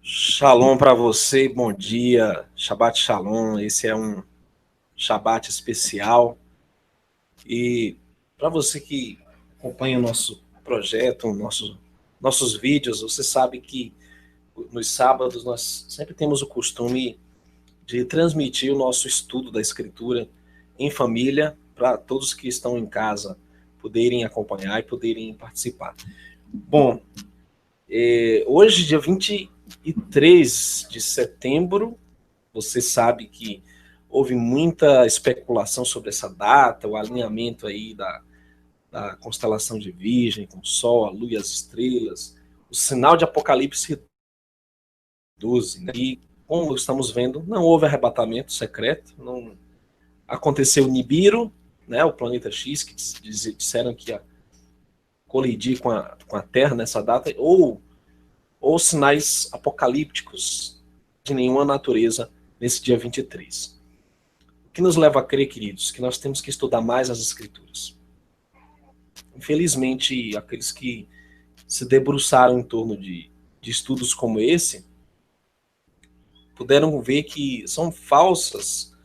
Shalom para você, bom dia, Shabbat Shalom. Esse é um Shabbat especial. E para você que acompanha o nosso projeto, nossos vídeos, você sabe que nos sábados nós sempre temos o costume de transmitir o nosso estudo da Escritura em família, para todos que estão em casa poderem acompanhar e poderem participar. Bom, hoje, dia 23 de setembro, você sabe que houve muita especulação sobre essa data, o alinhamento aí da constelação de Virgem, com o Sol, a Lua e as estrelas, o sinal de Apocalipse 12. Né? E, como estamos vendo, não houve arrebatamento secreto, não aconteceu Nibiru, né, o planeta X, que disseram que ia colidir com a Terra nessa data, ou sinais apocalípticos de nenhuma natureza nesse dia 23. O que nos leva a crer, queridos, que nós temos que estudar mais as Escrituras. Infelizmente, aqueles que se debruçaram em torno de estudos como esse puderam ver que são falsas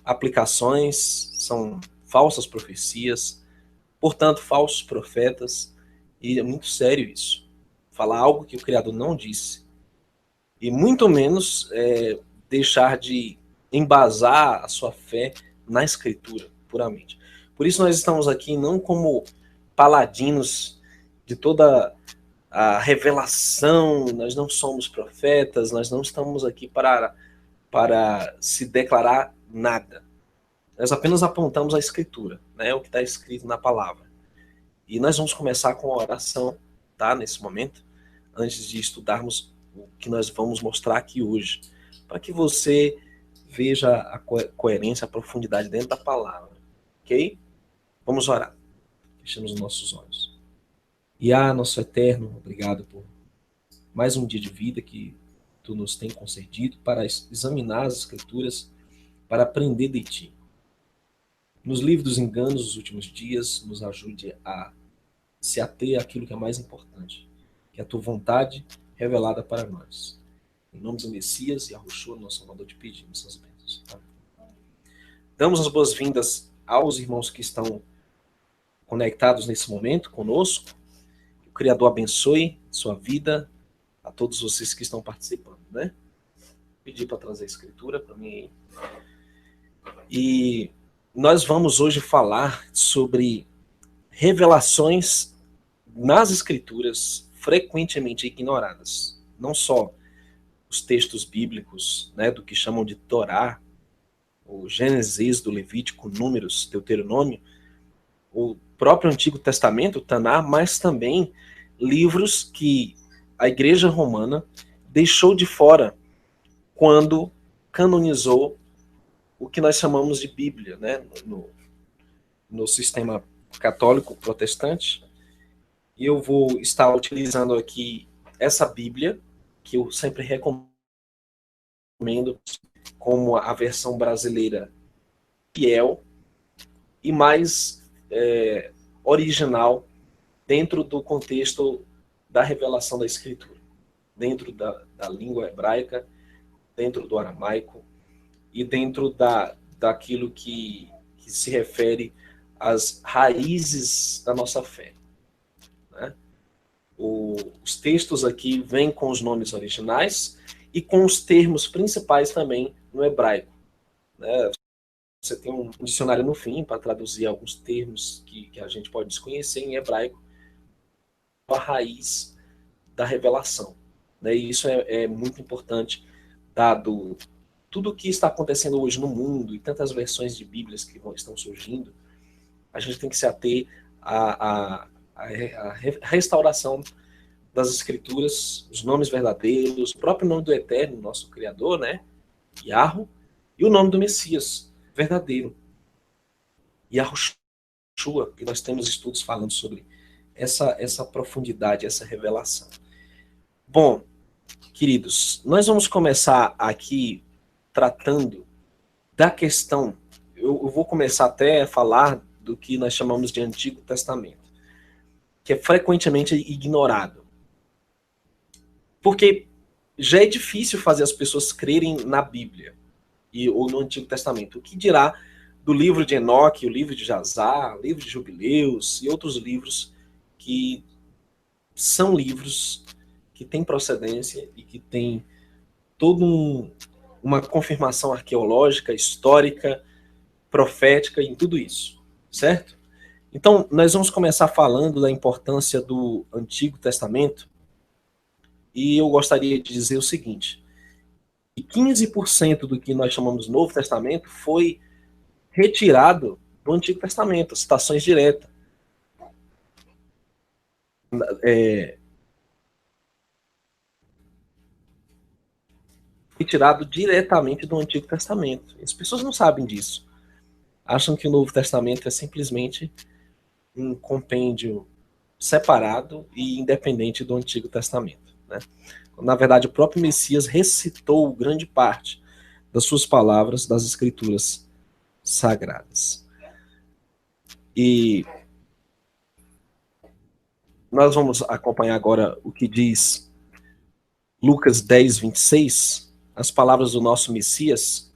aplicações, são falsas profecias, portanto, falsos profetas, e é muito sério isso. Falar algo que o Criador não disse, e muito menos deixar de embasar a sua fé na Escritura, puramente. Por isso nós estamos aqui não como paladinos de toda a revelação, nós não somos profetas, nós não estamos aqui para se declarar nada. Nós apenas apontamos a Escritura, né, o que está escrito na palavra. E nós vamos começar com a oração, tá, nesse momento, antes de estudarmos o que nós vamos mostrar aqui hoje, para que você veja a coerência, a profundidade dentro da palavra, ok? Vamos orar. Fechamos os nossos olhos. Nosso Eterno, obrigado por mais um dia de vida que Tu nos tem concedido para examinar as Escrituras, para aprender de Ti. Nos livre dos enganos dos últimos dias, nos ajude a se ater àquilo que é mais importante, que é a Tua vontade revelada para nós. Em nome do Messias e Yahushua, nosso Salvador, te pedimos essas bênçãos. Damos as boas-vindas aos irmãos que estão conectados nesse momento conosco. Que o Criador abençoe sua vida, a todos vocês que estão participando, né? Pedir para trazer a escritura para mim aí. E nós vamos hoje falar sobre revelações nas escrituras frequentemente ignoradas. Não só os textos bíblicos, né, do que chamam de Torá, o Gênesis, do Levítico, Números, Deuteronômio, o próprio Antigo Testamento, Taná, mas também livros que a Igreja Romana deixou de fora quando canonizou o que nós chamamos de Bíblia, né, no sistema católico protestante. E eu vou estar utilizando aqui essa Bíblia, que eu sempre recomendo como a versão brasileira fiel e mais original dentro do contexto da revelação da Escritura, dentro da língua hebraica, dentro do aramaico e dentro daquilo que se refere às raízes da nossa fé. Né? Os textos aqui vêm com os nomes originais e com os termos principais também no hebraico. Né? Você tem um dicionário no fim para traduzir alguns termos que a gente pode desconhecer em hebraico, a raiz da revelação. Né? E isso é muito importante, dado tudo o que está acontecendo hoje no mundo e tantas versões de Bíblias que estão surgindo. A gente tem que se ater à restauração das Escrituras, os nomes verdadeiros, o próprio nome do Eterno, nosso Criador, né? Yahweh, e o nome do Messias verdadeiro, Yahushua, que nós temos estudos falando sobre essa profundidade, essa revelação. Bom, queridos, nós vamos começar aqui tratando da questão, eu vou começar até a falar do que nós chamamos de Antigo Testamento, que é frequentemente ignorado. Porque já é difícil fazer as pessoas crerem na Bíblia ou no Antigo Testamento. O que dirá do livro de Enoque, o livro de Jazar, o livro de Jubileus e outros livros que são livros que têm procedência e que têm toda uma confirmação arqueológica, histórica, profética em tudo isso, certo? Então, nós vamos começar falando da importância do Antigo Testamento e eu gostaria de dizer o seguinte, que 15% do que nós chamamos de Novo Testamento foi retirado do Antigo Testamento, citações diretas. Retirado diretamente do Antigo Testamento. As pessoas não sabem disso. Acham que o Novo Testamento é simplesmente um compêndio separado e independente do Antigo Testamento, né? Na verdade, o próprio Messias recitou grande parte das suas palavras das Escrituras Sagradas. E nós vamos acompanhar agora o que diz Lucas 10, 26, as palavras do nosso Messias,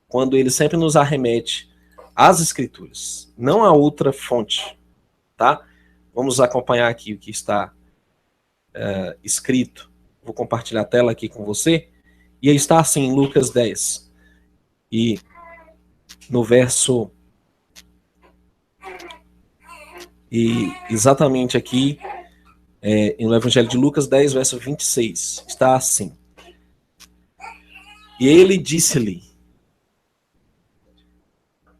quando ele sempre nos arremete às Escrituras, não a outra fonte, tá? Vamos acompanhar aqui o que está escrito. Vou compartilhar a tela aqui com você. E aí está assim em Lucas 10. E no verso... E exatamente aqui, no Evangelho de Lucas 10, verso 26, está assim. E ele disse-lhe,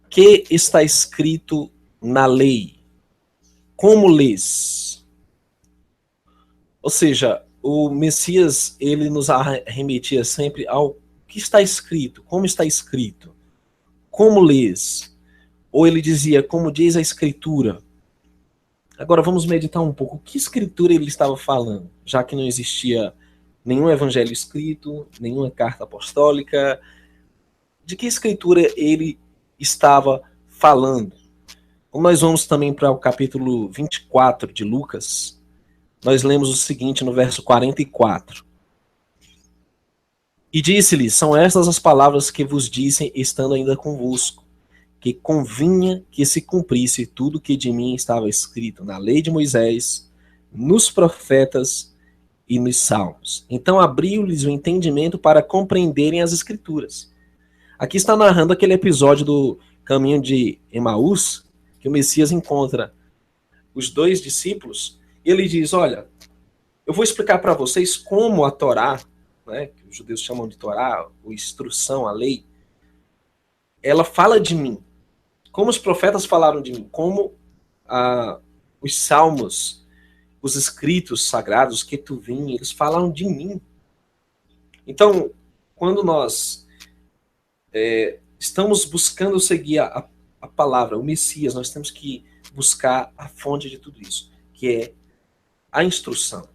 que está escrito na lei? Como lês? Ou seja, o Messias, ele nos arremetia sempre ao que está escrito, como está escrito, como lês? Ou ele dizia, como diz a Escritura. Agora vamos meditar um pouco. Que Escritura ele estava falando? Já que não existia nenhum evangelho escrito, nenhuma carta apostólica. De que Escritura ele estava falando? Como nós vamos também para o capítulo 24 de Lucas, nós lemos o seguinte no verso 44. E disse-lhe, são estas as palavras que vos disse, estando ainda convosco, que convinha que se cumprisse tudo que de mim estava escrito na lei de Moisés, nos profetas e nos salmos. Então abriu-lhes o entendimento para compreenderem as Escrituras. Aqui está narrando aquele episódio do caminho de Emaús, que o Messias encontra os dois discípulos, e ele diz, olha, eu vou explicar para vocês como a Torá, né, que os judeus chamam de Torá, ou instrução, a lei, ela fala de mim. Como os profetas falaram de mim, como os salmos, os escritos sagrados, que tu vim, eles falaram de mim. Então, quando nós estamos buscando seguir a palavra, o Messias, nós temos que buscar a fonte de tudo isso, que é a instrução,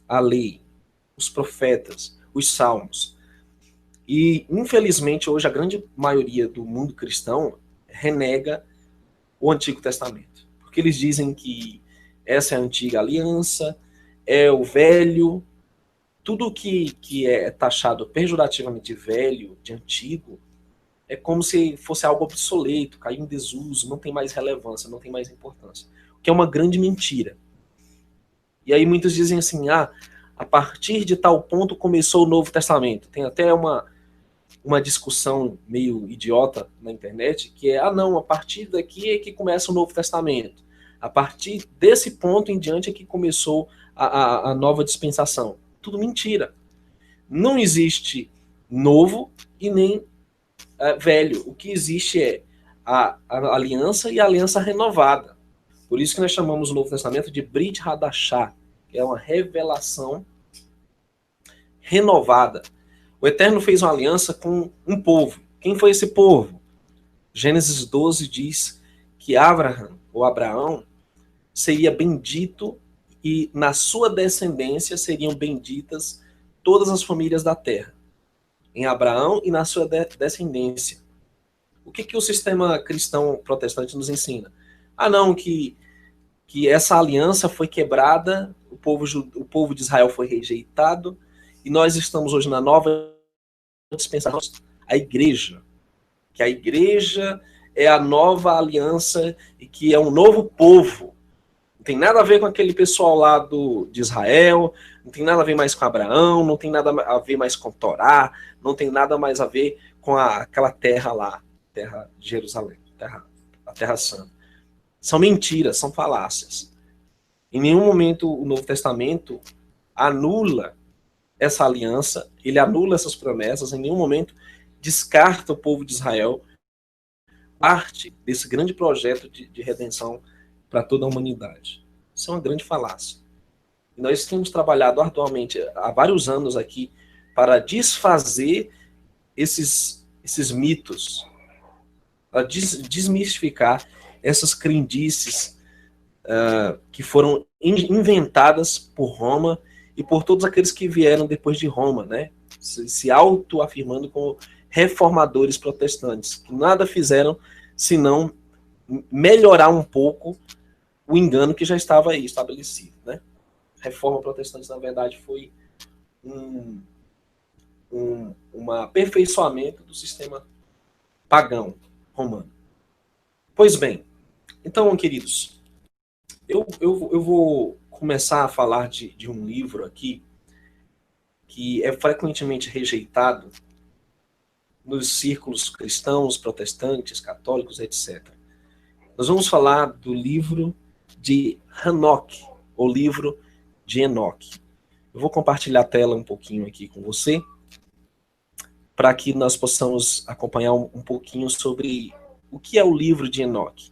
a lei, os profetas, os salmos. E, infelizmente, hoje a grande maioria do mundo cristão renega o Antigo Testamento. Porque eles dizem que essa é a antiga aliança, é o velho, tudo que é taxado pejorativamente de velho, de antigo, é como se fosse algo obsoleto, caiu em desuso, não tem mais relevância, não tem mais importância. O que é uma grande mentira. E aí muitos dizem assim, a partir de tal ponto começou o Novo Testamento. Tem até uma discussão meio idiota na internet, que é, não, a partir daqui é que começa o Novo Testamento. A partir desse ponto em diante é que começou a nova dispensação. Tudo mentira. Não existe novo e nem velho. O que existe é a aliança e a aliança renovada. Por isso que nós chamamos o Novo Testamento de Brit Hadashah, que é uma revelação renovada. O Eterno fez uma aliança com um povo. Quem foi esse povo? Gênesis 12 diz que Abraão, seria bendito e na sua descendência seriam benditas todas as famílias da terra. Em Abraão e na sua descendência. O que o sistema cristão protestante nos ensina? Não, que essa aliança foi quebrada, o povo de Israel foi rejeitado, E nós estamos hoje na nova dispensação, a igreja. Que a igreja é a nova aliança e que é um novo povo. Não tem nada a ver com aquele pessoal lá de Israel, não tem nada a ver mais com Abraão, não tem nada a ver mais com Torá, não tem nada mais a ver com aquela terra lá, terra de Jerusalém, a terra santa. São mentiras, são falácias. Em nenhum momento o Novo Testamento anula essa aliança, ele anula essas promessas, em nenhum momento descarta o povo de Israel, parte desse grande projeto de redenção para toda a humanidade. Isso é uma grande falácia. E nós temos trabalhado arduamente há vários anos aqui para desfazer esses mitos, para desmistificar essas crendices que foram inventadas por Roma e por todos aqueles que vieram depois de Roma, né? Se auto-afirmando como reformadores protestantes, que nada fizeram senão melhorar um pouco o engano que já estava aí estabelecido, né? Reforma protestante, na verdade, foi um aperfeiçoamento do sistema pagão romano. Pois bem, então, queridos, eu vou começar a falar de um livro aqui que é frequentemente rejeitado nos círculos cristãos, protestantes, católicos, etc. Nós vamos falar do livro de Enoque, o livro de Enoque. Eu vou compartilhar a tela um pouquinho aqui com você, para que nós possamos acompanhar um pouquinho sobre o que é o livro de Enoque.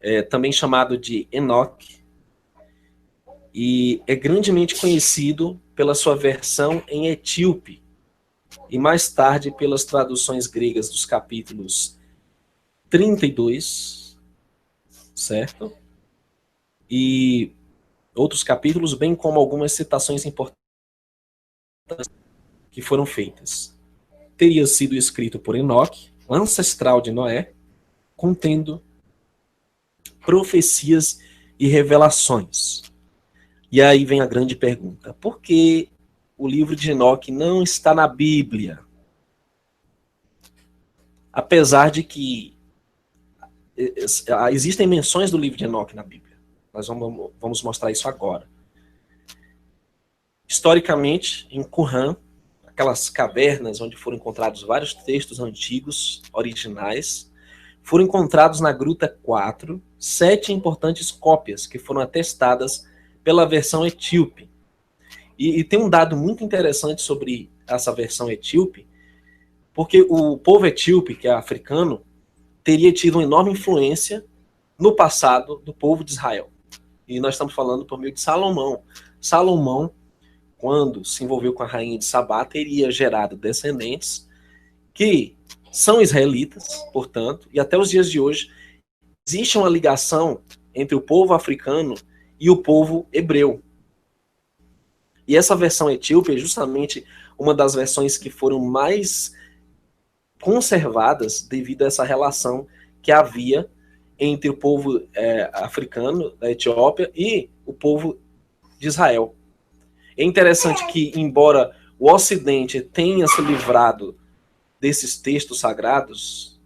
É também chamado de Enoque, e é grandemente conhecido pela sua versão em etíope, e mais tarde pelas traduções gregas dos capítulos 32, certo? E outros capítulos, bem como algumas citações importantes que foram feitas. Teria sido escrito por Enoque, ancestral de Noé, contendo profecias e revelações. E aí vem a grande pergunta: por que o livro de Enoque não está na Bíblia? Apesar de que existem menções do livro de Enoque na Bíblia. Nós vamos mostrar isso agora. Historicamente, em Qumran, aquelas cavernas onde foram encontrados vários textos antigos, originais, foram encontrados na Gruta 4, 7 importantes cópias que foram atestadas pela versão etíope. E tem um dado muito interessante sobre essa versão etíope, porque o povo etíope, que é africano, teria tido uma enorme influência no passado do povo de Israel. E nós estamos falando por meio de Salomão. Salomão, quando se envolveu com a rainha de Sabá, teria gerado descendentes que são israelitas, portanto, e até os dias de hoje existe uma ligação entre o povo africano e o povo hebreu. E essa versão etíope é justamente uma das versões que foram mais conservadas devido a essa relação que havia entre o povo africano da Etiópia e o povo de Israel. É interessante que, embora o Ocidente tenha se livrado desses textos sagrados,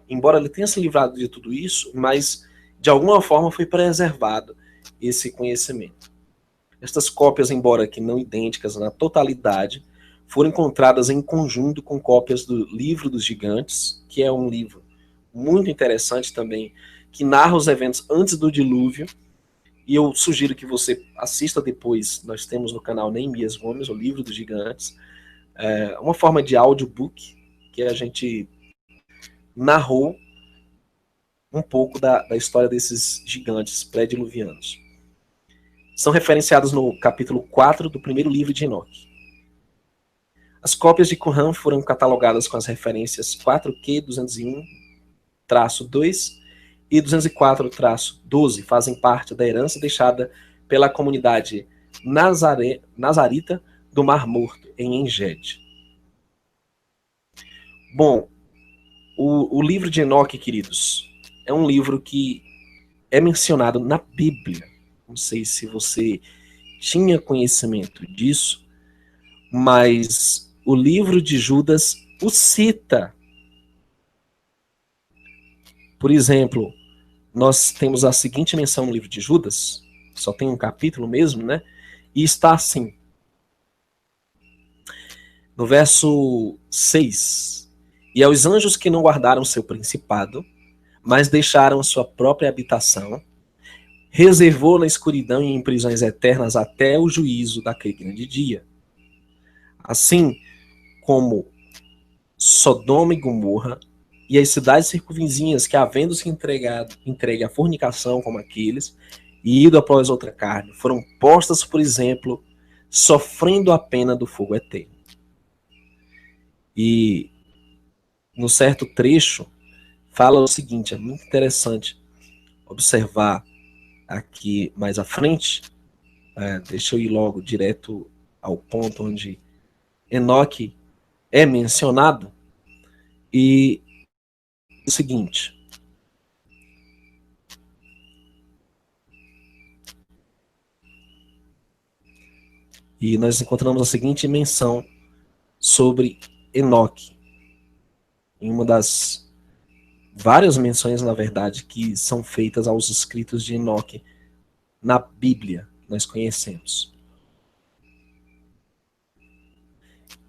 embora ele tenha se livrado de tudo isso, mas de alguma forma foi preservado esse conhecimento. Estas cópias, embora que não idênticas na totalidade, foram encontradas em conjunto com cópias do Livro dos Gigantes, que é um livro muito interessante também, que narra os eventos antes do dilúvio, e eu sugiro que você assista depois. Nós temos no canal Neemias Gomes, o Livro dos Gigantes, uma forma de audiobook, que a gente narrou um pouco da história desses gigantes pré-diluvianos. São referenciados no capítulo 4 do primeiro livro de Enoque. As cópias de Qumran foram catalogadas com as referências 4Q 201-2 e 204-12, fazem parte da herança deixada pela comunidade nazarita do Mar Morto, em Engedi. Bom, o livro de Enoque, queridos, é um livro que é mencionado na Bíblia. Não sei se você tinha conhecimento disso, mas o livro de Judas o cita. Por exemplo, nós temos a seguinte menção no livro de Judas, só tem um capítulo mesmo, né? E está assim, no verso 6: E aos anjos que não guardaram seu principado, mas deixaram sua própria habitação, reservou na escuridão e em prisões eternas até o juízo daquele grande dia. Assim como Sodoma e Gomorra e as cidades circunvizinhas que, havendo se entregue à fornicação como aqueles, e ido após outra carne, foram postas, por exemplo, sofrendo a pena do fogo eterno. E no certo trecho fala o seguinte, é muito interessante observar aqui mais à frente, deixa eu ir logo direto ao ponto onde Enoque é mencionado, e o seguinte: e nós encontramos a seguinte menção sobre Enoque, em uma das várias menções, na verdade, que são feitas aos escritos de Enoque na Bíblia, nós conhecemos.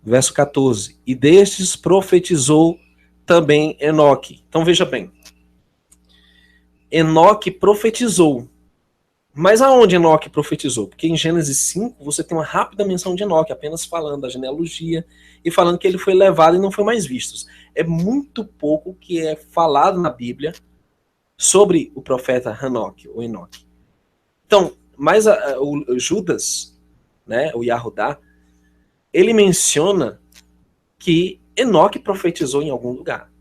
Verso 14: E destes profetizou também Enoque. Então veja bem, Enoque profetizou. Mas aonde Enoque profetizou? Porque em Gênesis 5 você tem uma rápida menção de Enoque, apenas falando da genealogia e falando que ele foi levado e não foi mais visto. É muito pouco que é falado na Bíblia sobre o profeta Enoque, ou Enoque. Então, mas o Judas, né, o Yahudá, ele menciona que Enoque profetizou em algum lugar.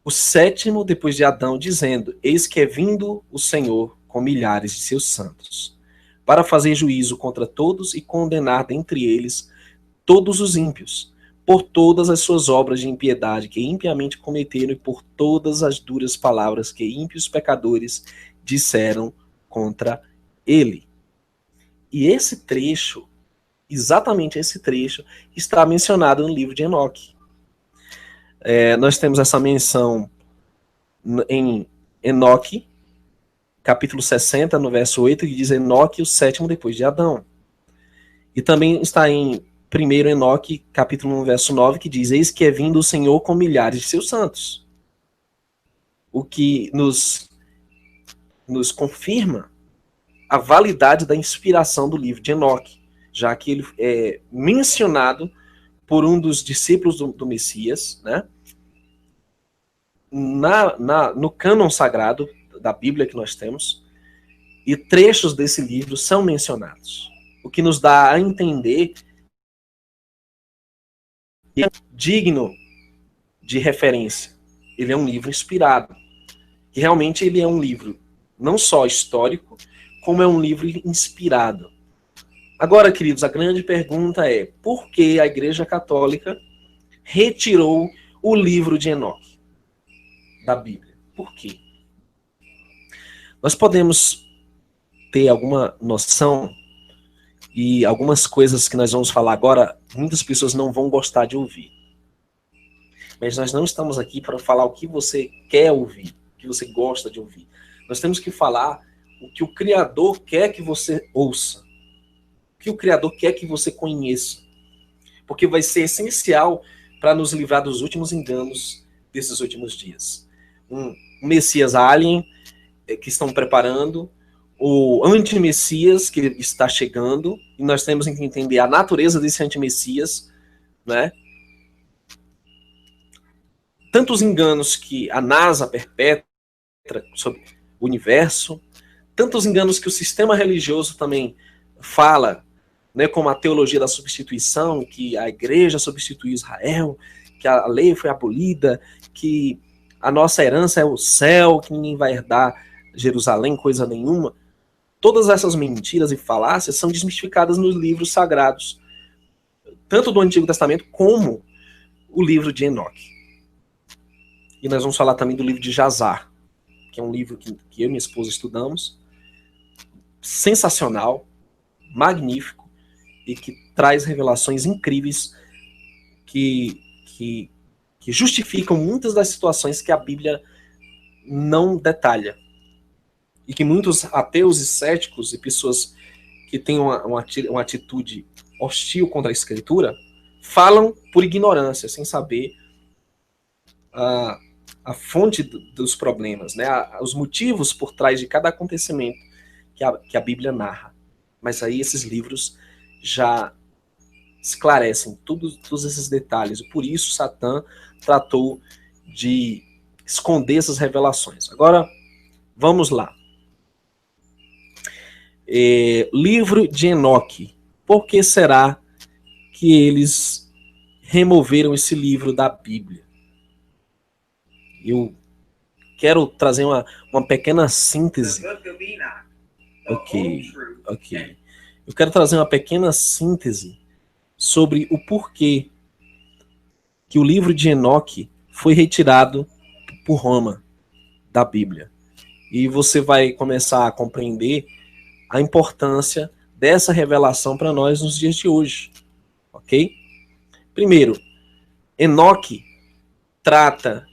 O sétimo depois de Adão, dizendo: Eis que é vindo o Senhor com milhares de seus santos, para fazer juízo contra todos e condenar dentre eles todos os ímpios, por todas as suas obras de impiedade que impiamente cometeram e por todas as duras palavras que ímpios pecadores disseram contra ele. E esse trecho, exatamente esse trecho, está mencionado no livro de Enoque. Nós temos essa menção em Enoque, capítulo 60, no verso 8, que diz Enoque, o sétimo depois de Adão. E também está em 1 Enoque, capítulo 1, verso 9, que diz: Eis que é vindo o Senhor com milhares de seus santos. O que nos confirma a validade da inspiração do livro de Enoque, já que ele é mencionado por um dos discípulos do Messias, né? No cânon sagrado da Bíblia que nós temos, e trechos desse livro são mencionados, o que nos dá a entender que é digno de referência. Ele é um livro inspirado, que realmente ele é um livro não só histórico, como é um livro inspirado. Agora, queridos, a grande pergunta é: por que a Igreja Católica retirou o livro de Enoque da Bíblia? Por quê? Nós podemos ter alguma noção, e algumas coisas que nós vamos falar agora, muitas pessoas não vão gostar de ouvir. Mas nós não estamos aqui para falar o que você quer ouvir, o que você gosta de ouvir. Nós temos que falar o que o Criador quer que você ouça, o que o Criador quer que você conheça, porque vai ser essencial para nos livrar dos últimos enganos desses últimos dias. Um Messias alien que estão preparando, o antimessias que está chegando, e nós temos que entender a natureza desse antimessias, né? Tantos enganos que a NASA perpetra sobre o universo, tantos enganos que o sistema religioso também fala, né, como a teologia da substituição, que a igreja substituiu Israel, que a lei foi abolida, que a nossa herança é o céu, que ninguém vai herdar Jerusalém, coisa nenhuma. Todas essas mentiras e falácias são desmistificadas nos livros sagrados, tanto do Antigo Testamento como o livro de Enoque. E nós vamos falar também do livro de Jazar, que é um livro que eu e minha esposa estudamos, sensacional, magnífico, e que traz revelações incríveis que justificam muitas das situações que a Bíblia não detalha. E que muitos ateus e céticos e pessoas que têm uma atitude hostil contra a Escritura falam por ignorância, sem saber a fonte dos problemas, né? Os motivos por trás de cada acontecimento que a Bíblia narra. Mas aí esses livros já esclarecem todos esses detalhes. E por isso Satã tratou de esconder essas revelações. Agora, vamos lá. Livro de Enoque. Por que será que eles removeram esse livro da Bíblia? Eu quero trazer uma pequena síntese. Ok. Eu quero trazer uma pequena síntese sobre o porquê que o livro de Enoque foi retirado por Roma da Bíblia. E você vai começar a compreender a importância dessa revelação para nós nos dias de hoje. Ok? Primeiro, Enoque trata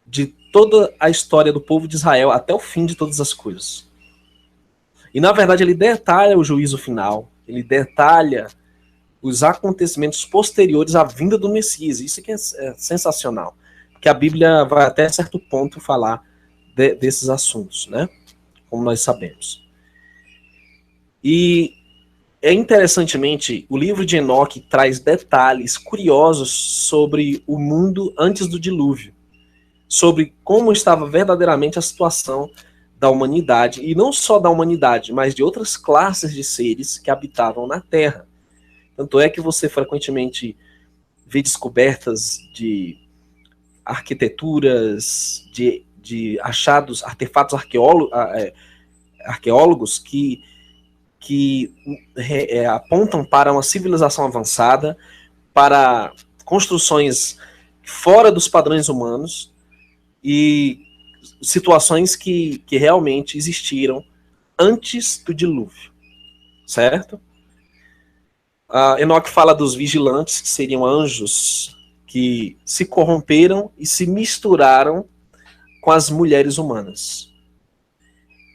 de toda a história do povo de Israel até o fim de todas as coisas. E, na verdade, ele detalha o juízo final, ele detalha os acontecimentos posteriores à vinda do Messias. Isso que é sensacional, porque a Bíblia vai até certo ponto falar desses assuntos, né? Como nós sabemos. E, interessantemente, o livro de Enoque traz detalhes curiosos sobre o mundo antes do dilúvio, sobre como estava verdadeiramente a situação da humanidade, e não só da humanidade, mas de outras classes de seres que habitavam na Terra. Tanto é que você frequentemente vê descobertas de arquiteturas, de achados, artefatos arqueólogos que apontam para uma civilização avançada, para construções fora dos padrões humanos e situações que realmente existiram antes do dilúvio, certo? Enoque fala dos vigilantes, que seriam anjos que se corromperam e se misturaram com as mulheres humanas.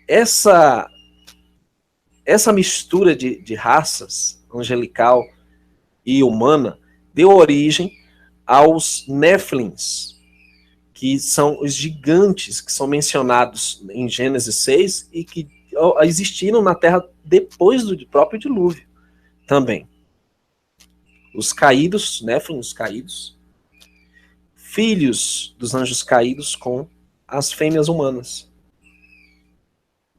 Essa mistura de raças, angelical e humana, deu origem aos Néfilins, que são os gigantes que são mencionados em Gênesis 6 e que existiram na Terra depois do próprio dilúvio também. Os caídos, Néfilin, os caídos, filhos dos anjos caídos com as fêmeas humanas.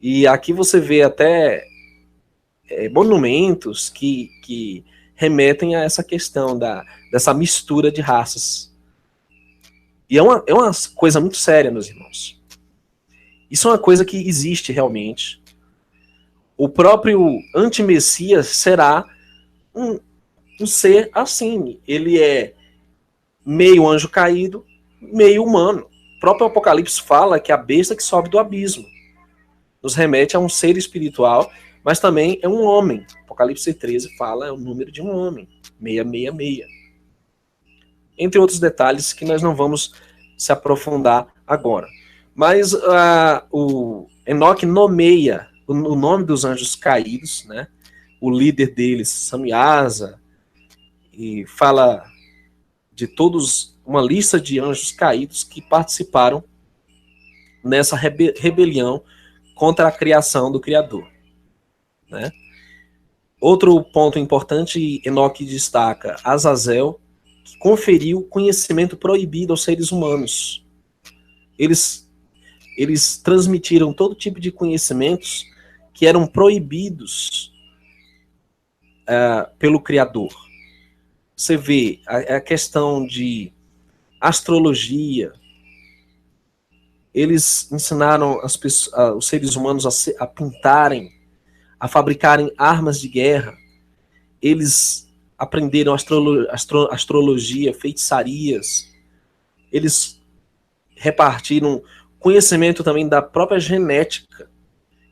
E aqui você vê até monumentos que remetem a essa questão dessa mistura de raças. E é uma coisa muito séria, meus irmãos. Isso é uma coisa que existe realmente. O próprio antimessias será um ser assim. Ele é meio anjo caído, meio humano. O próprio Apocalipse fala que a besta que sobe do abismo nos remete a um ser espiritual, mas também é um homem. Apocalipse 13 fala, é o número de um homem, 666. Entre outros detalhes que nós não vamos se aprofundar agora. Mas o Enoque nomeia o nome dos anjos caídos, né? O líder deles, Samiasa, e fala de todos, uma lista de anjos caídos que participaram nessa rebelião contra a criação do Criador, né? Outro ponto importante, Enoque destaca Azazel, que conferiu conhecimento proibido aos seres humanos. Eles transmitiram todo tipo de conhecimentos que eram proibidos pelo Criador. Você vê a questão de astrologia. Eles ensinaram os seres humanos a pintarem, a fabricarem armas de guerra. Eles aprenderam astrologia, feitiçarias. Eles repartiram conhecimento também da própria genética,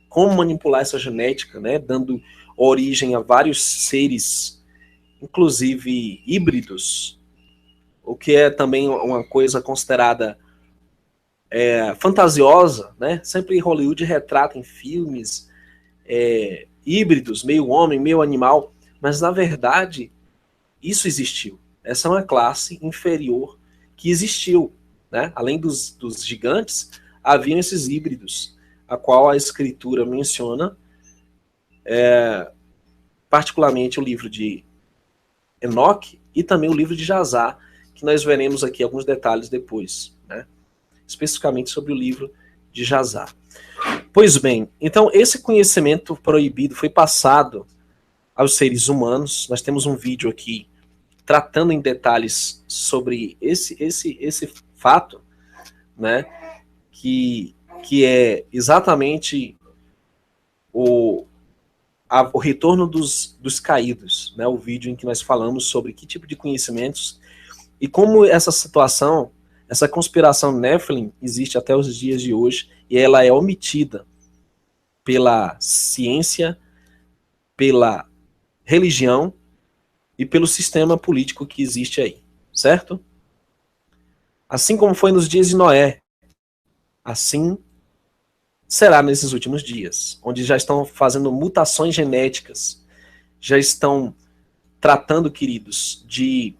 como manipular essa genética, né, dando origem a vários seres inclusive híbridos, o que é também uma coisa considerada fantasiosa, né? Sempre Hollywood retrata em filmes híbridos, meio homem, meio animal, mas na verdade isso existiu. Essa é uma classe inferior que existiu, né? Além dos gigantes, haviam esses híbridos, a qual a escritura menciona, particularmente o livro de Enoque e também o livro de Jazar, que nós veremos aqui alguns detalhes depois, né? Especificamente sobre o livro de Jazar. Pois bem, então esse conhecimento proibido foi passado aos seres humanos. Nós temos um vídeo aqui tratando em detalhes sobre esse fato, né? Que é exatamente o retorno dos caídos, né? O vídeo em que nós falamos sobre que tipo de conhecimentos e como essa situação, essa conspiração Nephilim existe até os dias de hoje e ela é omitida pela ciência, pela religião e pelo sistema político que existe aí, certo? Assim como foi nos dias de Noé, assim será nesses últimos dias, onde já estão fazendo mutações genéticas, já estão tratando, queridos, de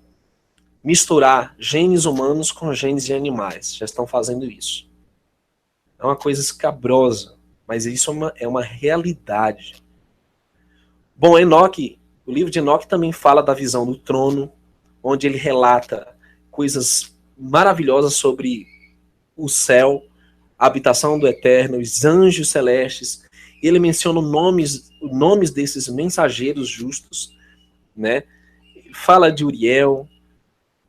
misturar genes humanos com genes de animais, já estão fazendo isso. É uma coisa escabrosa, mas isso é uma realidade. Bom, Enoque, o livro de Enoque também fala da visão do trono, onde ele relata coisas maravilhosas sobre o céu, a habitação do Eterno, os anjos celestes. Ele menciona nomes desses mensageiros justos, né? Fala de Uriel,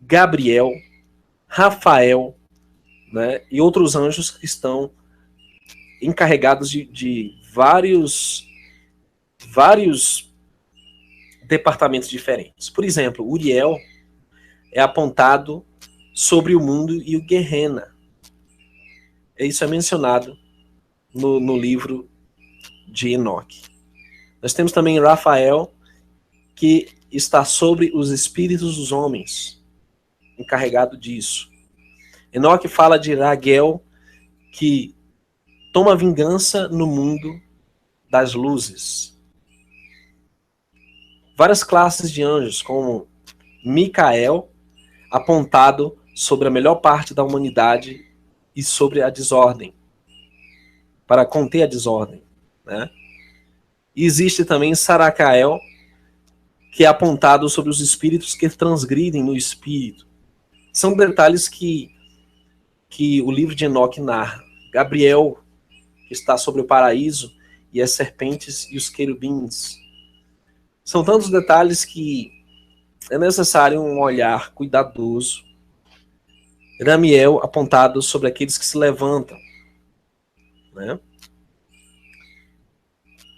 Gabriel, Rafael, né? E outros anjos que estão encarregados de vários departamentos diferentes. Por exemplo, Uriel é apontado sobre o mundo e o Gehenna. Isso é mencionado no livro de Enoque. Nós temos também Rafael, que está sobre os espíritos dos homens, encarregado disso. Enoque fala de Raguel, que toma vingança no mundo das luzes. Várias classes de anjos, como Micael, apontado sobre a melhor parte da humanidade e sobre a desordem, para conter a desordem, né? E existe também Saracael, que é apontado sobre os espíritos que transgridem no espírito. São detalhes que o livro de Enoque narra. Gabriel, que está sobre o paraíso, e as serpentes e os querubins. São tantos detalhes que é necessário um olhar cuidadoso. Ramiel, apontado sobre aqueles que se levantam, né?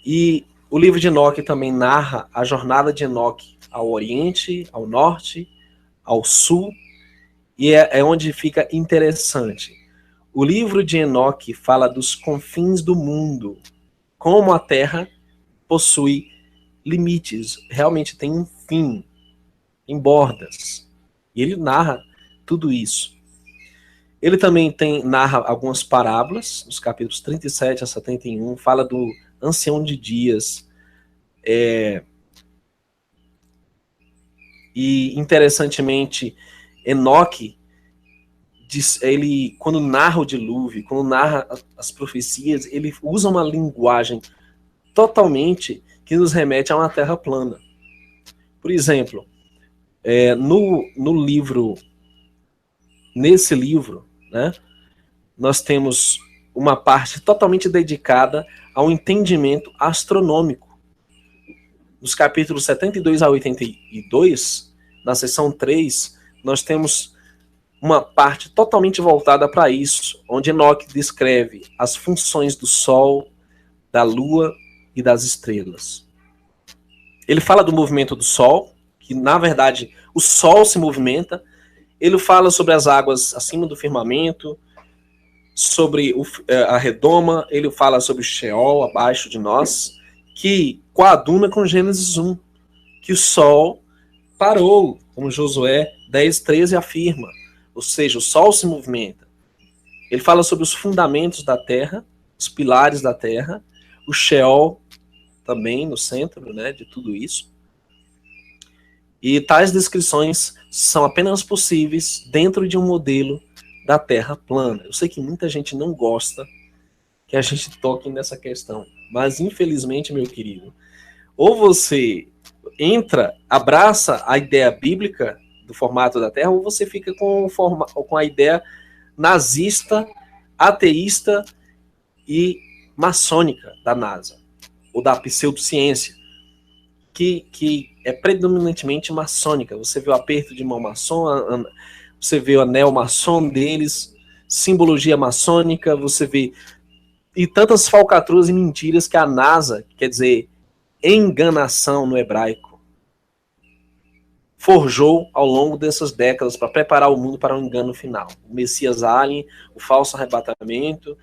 E o livro de Enoque também narra a jornada de Enoque ao oriente, ao norte, ao sul, e é onde fica interessante. O livro de Enoque fala dos confins do mundo, como a Terra possui limites, realmente tem um fim, em bordas. E ele narra tudo isso. Ele também narra algumas parábolas, nos capítulos 37 a 71, fala do ancião de dias. E, interessantemente, Enoque, ele, quando narra o dilúvio, quando narra as profecias, ele usa uma linguagem totalmente que nos remete a uma terra plana. Por exemplo, nesse livro, né, nós temos uma parte totalmente dedicada ao entendimento astronômico. Nos capítulos 72 a 82, na seção 3, nós temos uma parte totalmente voltada para isso, onde Enoque descreve as funções do Sol, da Lua e das estrelas. Ele fala do movimento do Sol, que na verdade o Sol se movimenta. Ele fala sobre as águas acima do firmamento, sobre a redoma, ele fala sobre o Sheol abaixo de nós, que coaduna com Gênesis 1, que o Sol parou, como Josué 10:13 afirma. Ou seja, o sol se movimenta. Ele fala sobre os fundamentos da terra, os pilares da terra, o Sheol também no centro, né, de tudo isso. E tais descrições são apenas possíveis dentro de um modelo da Terra plana. Eu sei que muita gente não gosta que a gente toque nessa questão, mas infelizmente, meu querido, ou você entra, abraça a ideia bíblica do formato da Terra, ou você fica com a ideia nazista, ateísta e maçônica da NASA, ou da pseudociência, que é predominantemente maçônica. Você vê o aperto de mão maçom, você vê o anel maçom deles, simbologia maçônica, você vê e tantas falcatruas e mentiras que a NASA, quer dizer, enganação no hebraico, forjou ao longo dessas décadas para preparar o mundo para um engano final. O Messias Alien, o falso arrebatamento,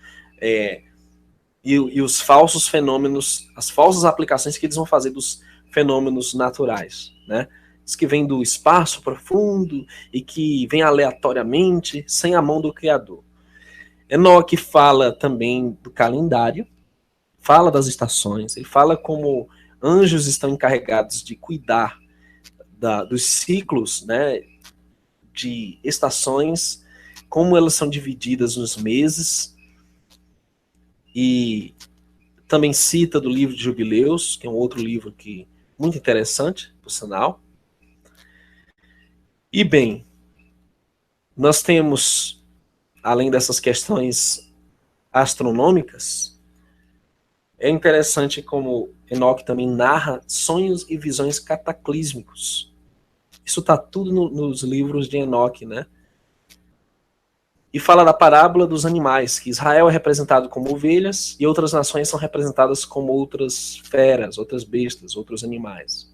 e os falsos fenômenos, as falsas aplicações que eles vão fazer dos fenômenos naturais, né? Diz que vem do espaço profundo e que vem aleatoriamente, sem a mão do Criador. Enoque fala também do calendário, fala das estações, ele fala como anjos estão encarregados de cuidar dos ciclos, né, de estações, como elas são divididas nos meses, e também cita do livro de Jubileus, que é um outro livro que muito interessante, por sinal. E bem, nós temos, além dessas questões astronômicas, é interessante como Enoque também narra sonhos e visões cataclísmicos. Isso está tudo nos livros de Enoque, né? E fala da parábola dos animais, que Israel é representado como ovelhas e outras nações são representadas como outras feras, outras bestas, outros animais.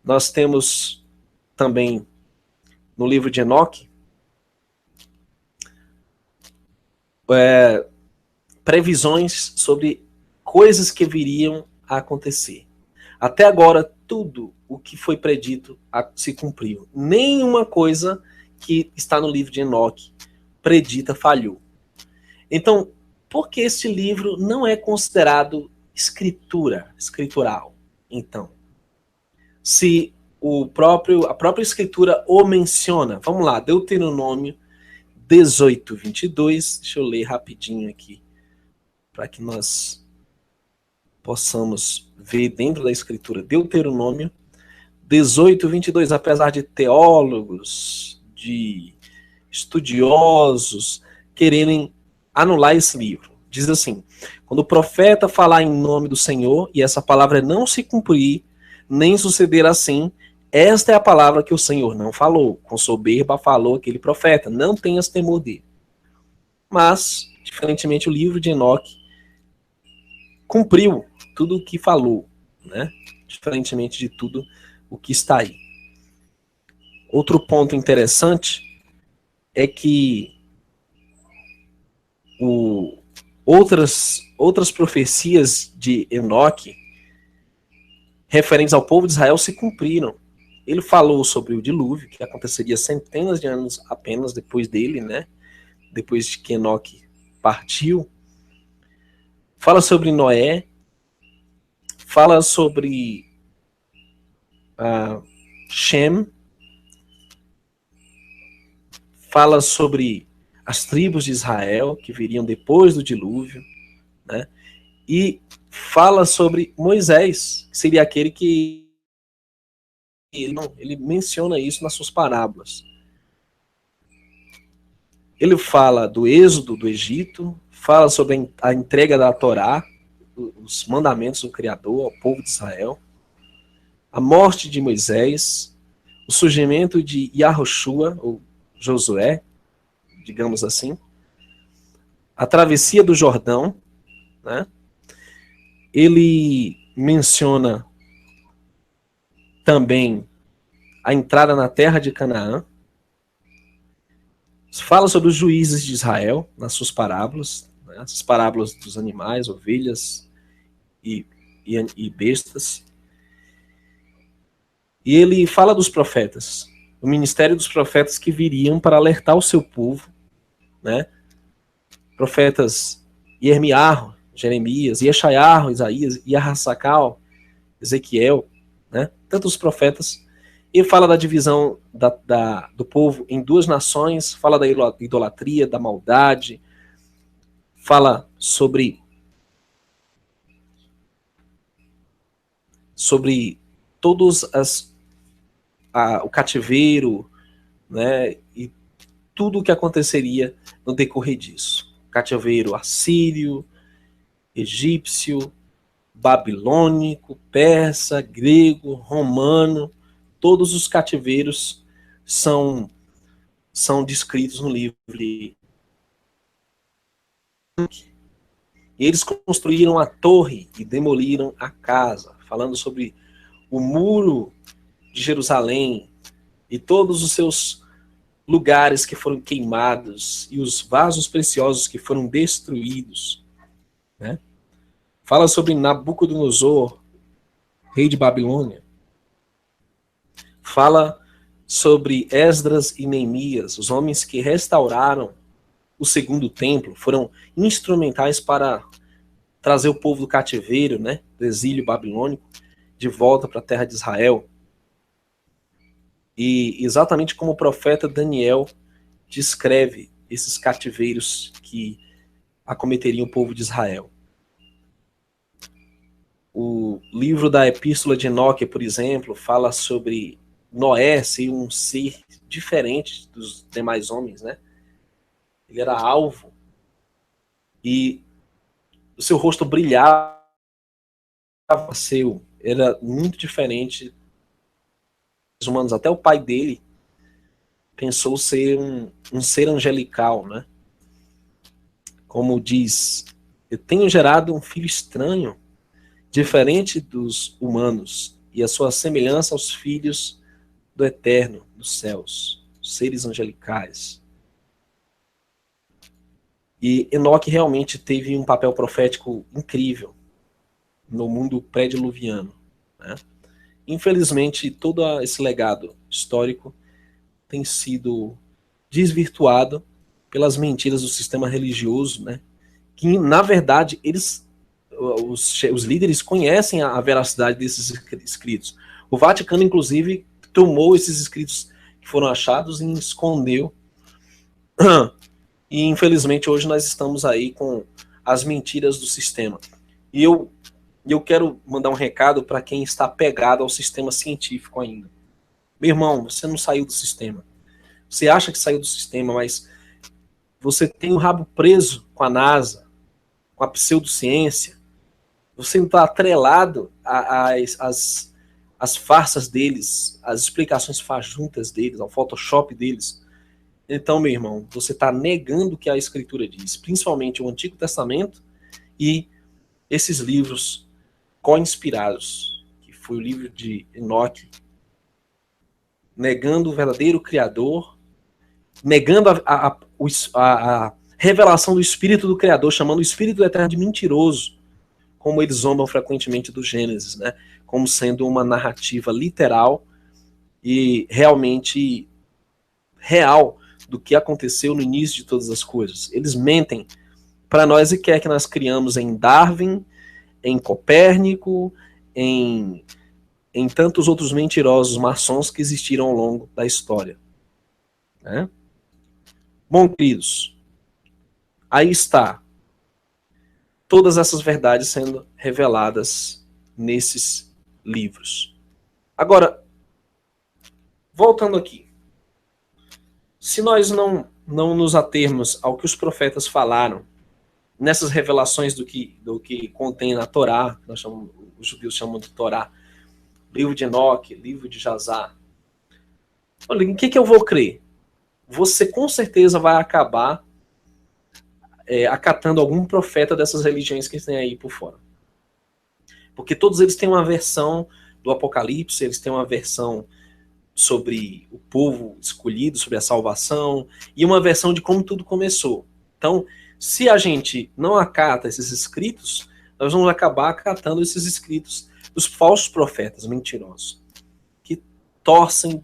Nós temos também no livro de Enoque previsões sobre coisas que viriam a acontecer. Até agora, tudo o que foi predito se cumpriu. Nenhuma coisa que está no livro de Enoque predita falhou. Então, por que este livro não é considerado escritural? Então, se a própria escritura o menciona, vamos lá, Deuteronômio 18:22, deixa eu ler rapidinho aqui, para que nós possamos ver dentro da escritura. Deuteronômio 18:22, apesar de teólogos, de estudiosos quererem anular esse livro. Diz assim: quando o profeta falar em nome do Senhor e essa palavra não se cumprir, nem suceder assim, esta é a palavra que o Senhor não falou. Com soberba falou aquele profeta, não tenhas temor dele. Mas, diferentemente, o livro de Enoque cumpriu tudo o que falou, né? Diferentemente de tudo o que está aí. Outro ponto interessante é que outras profecias de Enoque referentes ao povo de Israel se cumpriram. Ele falou sobre o dilúvio, que aconteceria centenas de anos apenas depois dele, né? Depois de que Enoque partiu. Fala sobre Noé, fala sobre Shem, fala sobre as tribos de Israel que viriam depois do dilúvio, né? E fala sobre Moisés, que seria aquele que ele menciona isso nas suas parábolas. Ele fala do êxodo do Egito, fala sobre a entrega da Torá, os mandamentos do Criador ao povo de Israel, a morte de Moisés, o surgimento de Yahushua, ou Josué, digamos assim, a travessia do Jordão, né? Ele menciona também a entrada na terra de Canaã, fala sobre os juízes de Israel nas suas parábolas, né? As parábolas dos animais, ovelhas e bestas. E ele fala dos profetas, o ministério dos profetas que viriam para alertar o seu povo, né? Profetas Irmiarro, Jeremias, Yeshayahu, Isaías, Yahassacal, Ezequiel, né? Tantos profetas. E fala da divisão do povo em duas nações, fala da idolatria, da maldade, fala sobre todos o cativeiro, né, e tudo o que aconteceria no decorrer disso. Cativeiro assírio, egípcio, babilônico, persa, grego, romano, todos os cativeiros são descritos no livro. E eles construíram a torre e demoliram a casa, falando sobre o muro de Jerusalém e todos os seus lugares que foram queimados e os vasos preciosos que foram destruídos, né? Fala sobre Nabucodonosor, rei de Babilônia. Fala sobre Esdras e Neemias, os homens que restauraram o segundo templo, foram instrumentais para trazer o povo do cativeiro, né, do exílio babilônico, de volta para a terra de Israel. E exatamente como o profeta Daniel descreve esses cativeiros que acometeriam o povo de Israel. O livro da Epístola de Enoque, por exemplo, fala sobre Noé ser um ser diferente dos demais homens, né? Ele era alvo e o seu rosto brilhava, era muito diferente dos humanos. Até o pai dele pensou ser um ser angelical, né? Como diz, eu tenho gerado um filho estranho, diferente dos humanos, e a sua semelhança aos filhos do Eterno, dos céus, seres angelicais. E Enoque realmente teve um papel profético incrível no mundo pré-diluviano, né? Infelizmente, todo esse legado histórico tem sido desvirtuado pelas mentiras do sistema religioso, né? Que, na verdade, os líderes conhecem a veracidade desses escritos. O Vaticano, inclusive, tomou esses escritos que foram achados e escondeu. E, infelizmente, hoje nós estamos aí com as mentiras do sistema. E eu quero mandar um recado para quem está pegado ao sistema científico ainda. Meu irmão, você não saiu do sistema. Você acha que saiu do sistema, mas você tem o rabo preso com a NASA, com a pseudociência. Você não está atrelado às farsas deles, às explicações fajuntas deles, ao Photoshop deles. Então, meu irmão, você está negando o que a Escritura diz, principalmente o Antigo Testamento e esses livros co-inspirados, que foi o livro de Enoque, negando o verdadeiro Criador, negando a revelação do Espírito do Criador, chamando o Espírito do Eterno de mentiroso, como eles zombam frequentemente do Gênesis, né? Como sendo uma narrativa literal e realmente real do que aconteceu no início de todas as coisas. Eles mentem para nós e quer que nós criamos em Darwin, em Copérnico, em tantos outros mentirosos maçons que existiram ao longo da história, né? Bom, queridos, aí está todas essas verdades sendo reveladas nesses livros. Agora, voltando aqui, se nós não nos atermos ao que os profetas falaram nessas revelações do que contém na Torá, os judeus chamam de Torá, livro de Enoque, livro de Jazar, olha, em que eu vou crer? Você com certeza vai acabar acatando algum profeta dessas religiões que tem aí por fora. Porque todos eles têm uma versão do Apocalipse, eles têm uma versão sobre o povo escolhido, sobre a salvação, e uma versão de como tudo começou. Então, se a gente não acata esses escritos, nós vamos acabar acatando esses escritos dos falsos profetas mentirosos, que torcem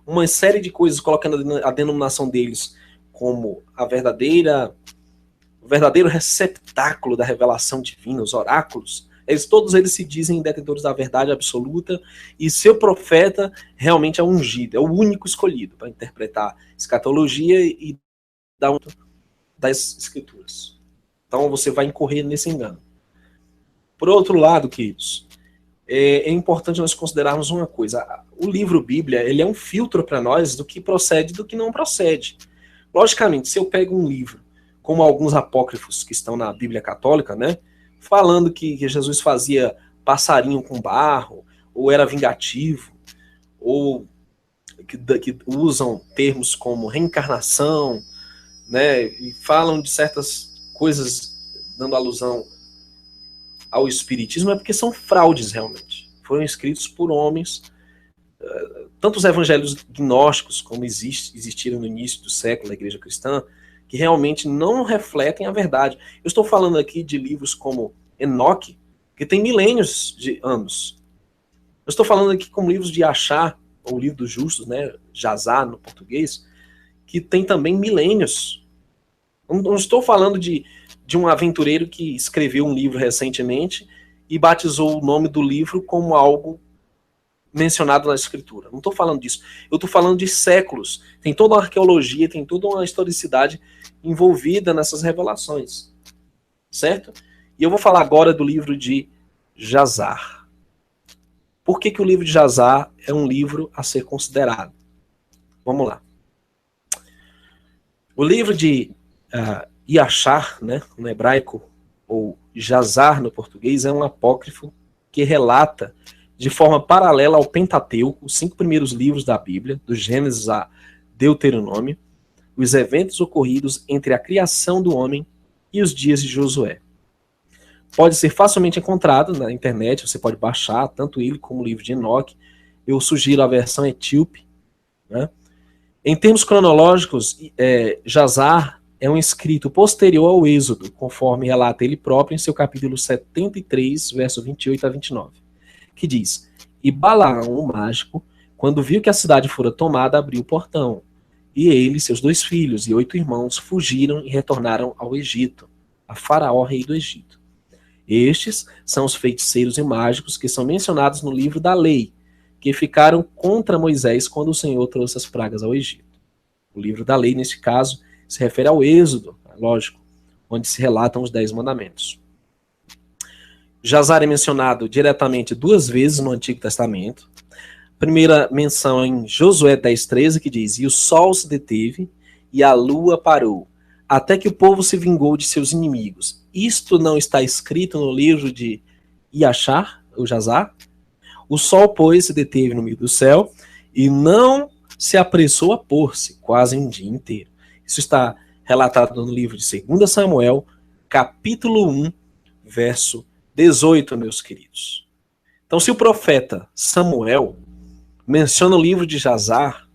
uma série de coisas, colocando a denominação deles como o verdadeiro receptáculo da revelação divina, os oráculos. Todos eles se dizem detentores da verdade absoluta, e seu profeta realmente é ungido, é o único escolhido para interpretar escatologia e das escrituras. Então você vai incorrer nesse engano. Por outro lado, queridos, é importante nós considerarmos uma coisa. O livro Bíblia, ele é um filtro para nós do que procede e do que não procede. Logicamente, se eu pego um livro, como alguns apócrifos que estão na Bíblia Católica, né, falando que Jesus fazia passarinho com barro, ou era vingativo, ou que usam termos como reencarnação, né, e falam de certas coisas dando alusão ao espiritismo, é porque são fraudes realmente. Foram escritos por homens, tanto os evangelhos gnósticos, como existiram no início do século da igreja cristã, que realmente não refletem a verdade. Eu estou falando aqui de livros como Enoque, que tem milênios de anos. Eu estou falando aqui como livros de Achar, ou livro dos justos, né, Jazar no português, que tem também milênios. Não estou falando de um aventureiro que escreveu um livro recentemente e batizou o nome do livro como algo mencionado na escritura. Não estou falando disso. Eu estou falando de séculos. Tem toda uma arqueologia, tem toda uma historicidade envolvida nessas revelações. Certo? E eu vou falar agora do livro de Jazar. Por que o livro de Jazar é um livro a ser considerado? Vamos lá. O livro de Iachar, né, no hebraico, ou Jazar no português, é um apócrifo que relata de forma paralela ao Pentateuco, os 5 primeiros livros da Bíblia, do Gênesis a Deuteronômio, os eventos ocorridos entre a criação do homem e os dias de Josué. Pode ser facilmente encontrado na internet, você pode baixar tanto ele como o livro de Enoque. Eu sugiro a versão etíope. Né? Em termos cronológicos, Jazar é um escrito posterior ao Êxodo, conforme relata ele próprio em seu capítulo 73, verso 28 a 29, que diz: E Balaão, o mágico, quando viu que a cidade fora tomada, abriu o portão. E ele, seus 2 filhos e 8 irmãos fugiram e retornaram ao Egito, a Faraó, rei do Egito. Estes são os feiticeiros e mágicos que são mencionados no livro da lei, que ficaram contra Moisés quando o Senhor trouxe as pragas ao Egito. O livro da lei, nesse caso, se refere ao Êxodo, lógico, onde se relatam os 10 mandamentos. Jazar é mencionado diretamente 2 vezes no Antigo Testamento. Primeira menção em Josué 10:13, que diz: E o sol se deteve e a lua parou, até que o povo se vingou de seus inimigos. Isto não está escrito no livro de Iachar, ou Jazar? O sol, pois, se deteve no meio do céu e não se apressou a pôr-se, quase um dia inteiro. Isso está relatado no livro de 2 Samuel, capítulo 1, verso 18, meus queridos. Então, se o profeta Samuel menciona o livro de Jazar,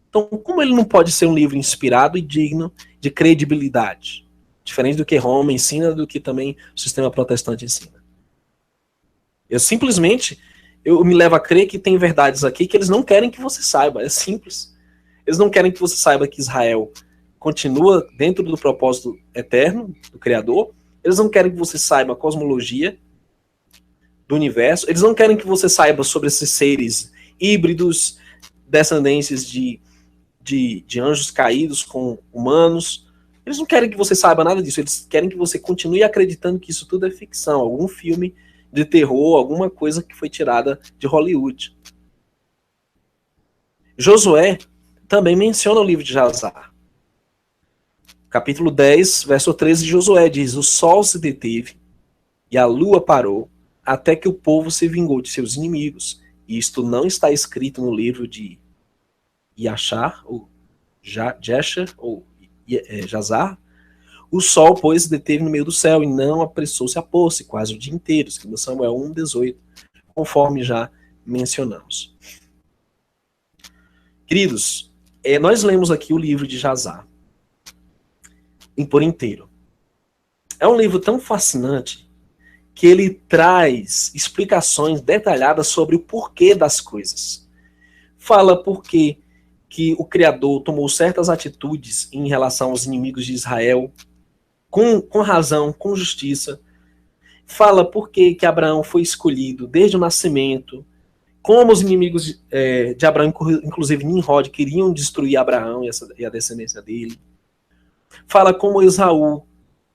então como ele não pode ser um livro inspirado e digno de credibilidade? Diferente do que Roma ensina, do que também o sistema protestante ensina. Eu me levo a crer que tem verdades aqui que eles não querem que você saiba. É simples. Eles não querem que você saiba que Israel continua dentro do propósito eterno do Criador. Eles não querem que você saiba a cosmologia do universo. Eles não querem que você saiba sobre esses seres híbridos, descendentes de anjos caídos com humanos. Eles não querem que você saiba nada disso. Eles querem que você continue acreditando que isso tudo é ficção, algum filme de terror, alguma coisa que foi tirada de Hollywood. Josué também menciona o livro de Jazar. Capítulo 10, verso 13 de Josué diz: O sol se deteve e a lua parou, até que o povo se vingou de seus inimigos. Isto não está escrito no livro de Iachar, ou Jesher, ou Jazar. O sol, pois, se deteve no meio do céu e não apressou-se a pôr-se, quase o dia inteiro. 2 Samuel 1:18, conforme já mencionamos. Queridos, nós lemos aqui o livro de Jazar por inteiro. É um livro tão fascinante que ele traz explicações detalhadas sobre o porquê das coisas. Fala por que o Criador tomou certas atitudes em relação aos inimigos de Israel, com razão, com justiça. Fala por que Abraão foi escolhido desde o nascimento, como os inimigos de Abraão, inclusive Nimrod, queriam destruir Abraão e a descendência dele. Fala como Esaú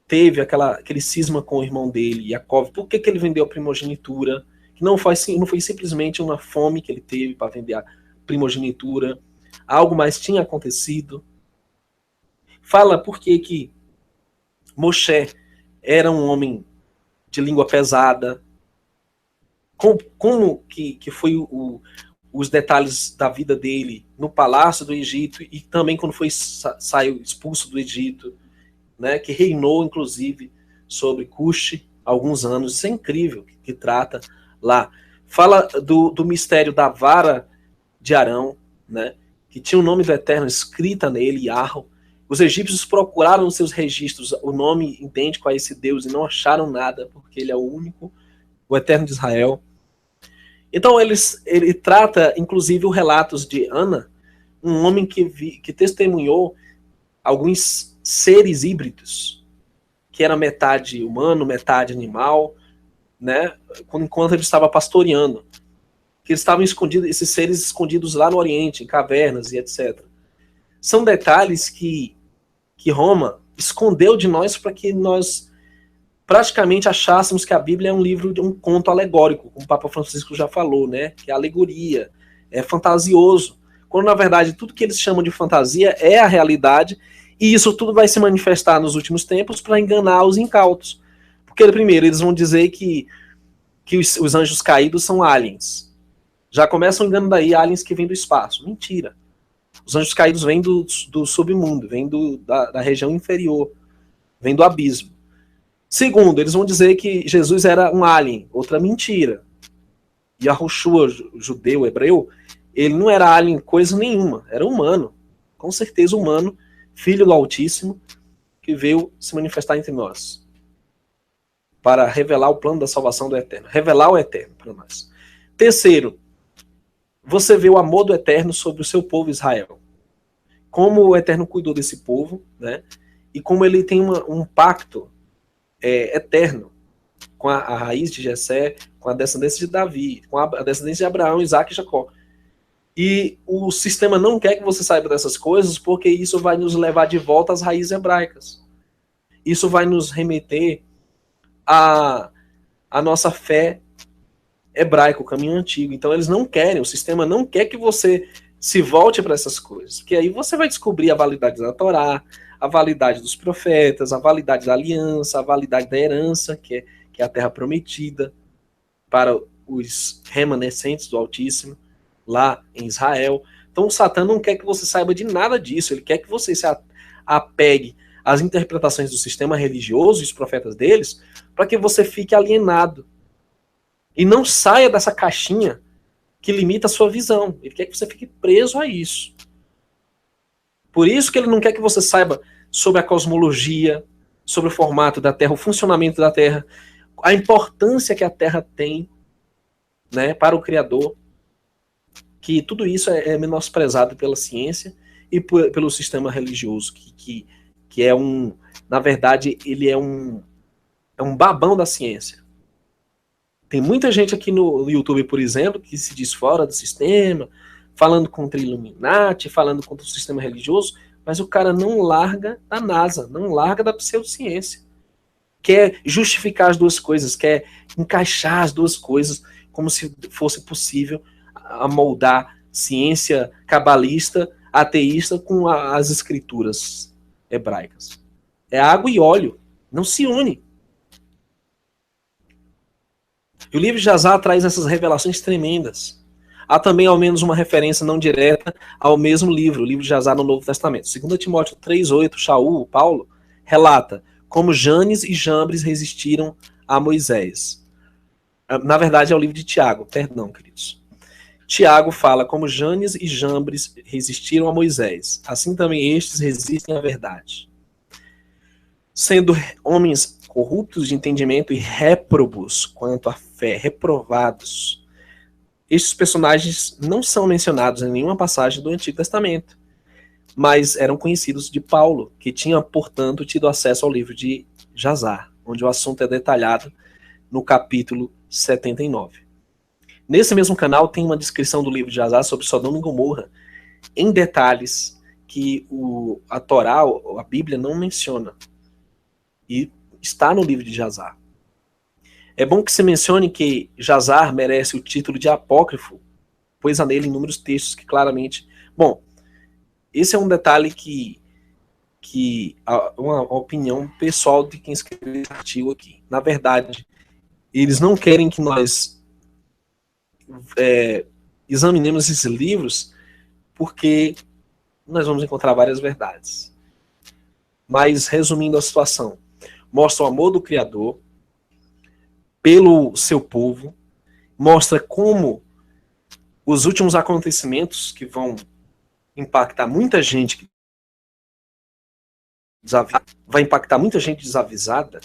teve aquele cisma com o irmão dele, Jacó, por que ele vendeu a primogenitura, que não foi simplesmente uma fome que ele teve para vender a primogenitura, algo mais tinha acontecido. Fala por que Moshe era um homem de língua pesada, como que foi os detalhes da vida dele no palácio do Egito e também quando saiu expulso do Egito, né, que reinou inclusive sobre Cuxi alguns anos. Isso é incrível que trata lá. Fala do mistério da vara de Arão, né, que tinha o nome do Eterno escrita nele, Yahweh. Os egípcios procuraram nos seus registros o nome idêntico a esse Deus e não acharam nada, porque ele é o único, o Eterno de Israel. Então ele trata, inclusive, os relatos de Ana, um homem que testemunhou alguns seres híbridos, que era metade humano, metade animal, né, enquanto ele estava pastoreando. Que eles estavam escondidos, esses seres escondidos lá no Oriente, em cavernas e etc. São detalhes que Roma escondeu de nós para que nós praticamente achássemos que a Bíblia é um livro de um conto alegórico, como o Papa Francisco já falou, né? Que é alegoria, é fantasioso. Quando, na verdade, tudo que eles chamam de fantasia é a realidade, e isso tudo vai se manifestar nos últimos tempos para enganar os incautos. Porque, primeiro, eles vão dizer que os anjos caídos são aliens. Já começa o engano daí, aliens que vêm do espaço. Mentira. Os anjos caídos vêm do submundo, vêm da região inferior, vêm do abismo. Segundo, eles vão dizer que Jesus era um alien, outra mentira. Yahushua, judeu, hebreu, ele não era alien coisa nenhuma, era humano, com certeza humano, filho do Altíssimo, que veio se manifestar entre nós, para revelar o plano da salvação do Eterno, revelar o Eterno para nós. Terceiro, você vê o amor do Eterno sobre o seu povo Israel. Como o Eterno cuidou desse povo, né? E como ele tem um pacto eterno com a raiz de Jessé, com a descendência de Davi, com a descendência de Abraão, Isaac e Jacó. E o sistema não quer que você saiba dessas coisas, porque isso vai nos levar de volta às raízes hebraicas. Isso vai nos remeter à nossa fé hebraica, o caminho antigo. Então eles não querem, o sistema não quer que você se volte para essas coisas, porque aí você vai descobrir a validade da Torá, a validade dos profetas, a validade da aliança, a validade da herança, que é a terra prometida para os remanescentes do Altíssimo, lá em Israel. Então o Satã não quer que você saiba de nada disso, ele quer que você se apegue às interpretações do sistema religioso e os profetas deles, para que você fique alienado e não saia dessa caixinha que limita a sua visão. Ele quer que você fique preso a isso. Por isso que ele não quer que você saiba sobre a cosmologia, sobre o formato da Terra, o funcionamento da Terra, a importância que a Terra tem, né, para o Criador, que tudo isso é menosprezado pela ciência e pelo sistema religioso, que é na verdade, ele é um babão da ciência. Tem muita gente aqui no YouTube, por exemplo, que se diz fora do sistema, falando contra Illuminati, falando contra o sistema religioso, mas o cara não larga da NASA, não larga da pseudociência. Quer justificar as duas coisas, quer encaixar as duas coisas como se fosse possível amoldar ciência cabalista, ateísta com as escrituras hebraicas. É água e óleo, não se une. E o livro de Jazar traz essas revelações tremendas. Há também ao menos uma referência não direta ao mesmo livro, o livro de Jazar no Novo Testamento. 2 Timóteo 3,8, Shaul, Paulo, relata como Janes e Jambres resistiram a Moisés. Na verdade é o livro de Tiago, perdão, queridos. Tiago fala como Janes e Jambres resistiram a Moisés. Assim também estes resistem à verdade. Sendo homens corruptos de entendimento e réprobos quanto à fé, reprovados. estes personagens não são mencionados em nenhuma passagem do Antigo Testamento, mas eram conhecidos de Paulo, que tinha, portanto, tido acesso ao livro de Jazar, onde o assunto é detalhado no capítulo 79. Nesse mesmo canal tem uma descrição do livro de Jazar sobre Sodoma e Gomorra, em detalhes que a Torá, a Bíblia, não menciona. E está no livro de Jazar. É bom que se mencione que Jazar merece o título de apócrifo, pois há nele inúmeros textos que claramente... Bom, esse é um detalhe que uma opinião pessoal de quem escreveu esse artigo aqui. Na verdade, eles não querem que nós examinemos esses livros porque nós vamos encontrar várias verdades. Mas, resumindo a situação, mostra o amor do Criador pelo seu povo, mostra como os últimos acontecimentos que vão impactar muita gente, vai impactar muita gente desavisada,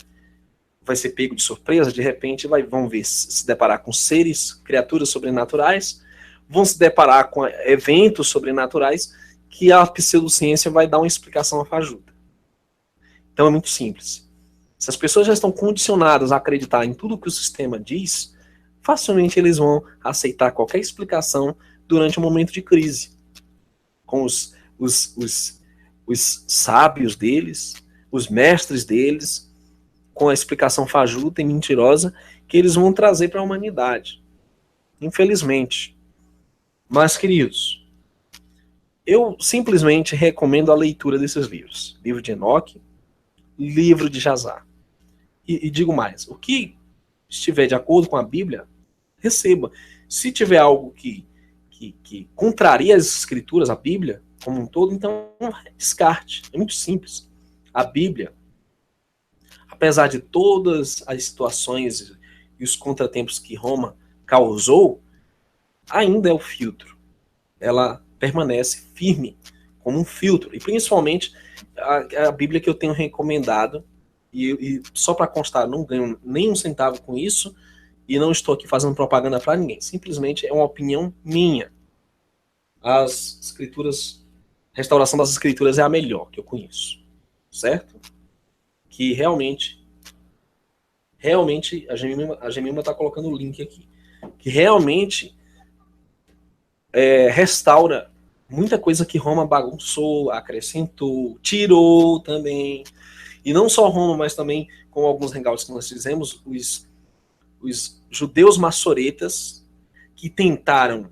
vai ser pego de surpresa, de repente vão ver se deparar com seres, criaturas sobrenaturais, vão se deparar com eventos sobrenaturais que a pseudociência vai dar uma explicação fajuta. Então é muito simples. Se as pessoas já estão condicionadas a acreditar em tudo que o sistema diz, facilmente eles vão aceitar qualquer explicação durante um momento de crise. Com os sábios deles, os mestres deles, com a explicação fajuta e mentirosa que eles vão trazer para a humanidade. Infelizmente. Mas, queridos, eu simplesmente recomendo a leitura desses livros. Livro de Enoque, livro de Jazar. E digo mais, o que estiver de acordo com a Bíblia, receba. Se tiver algo que contraria as escrituras, a Bíblia, como um todo, então descarte. É muito simples. A Bíblia, apesar de todas as situações e os contratempos que Roma causou, ainda é o filtro. Ela permanece firme como um filtro. E principalmente a Bíblia que eu tenho recomendado, e só para constar, não ganho nem um centavo com isso, e não estou aqui fazendo propaganda para ninguém. Simplesmente é uma opinião minha. As escrituras, restauração das escrituras é a melhor que eu conheço. Certo? Que realmente a Gemima está colocando o link aqui. Que realmente restaura muita coisa que Roma bagunçou, acrescentou, tirou também. E não só Roma, mas também, com alguns hangouts que nós fizemos, os judeus maçoretas que tentaram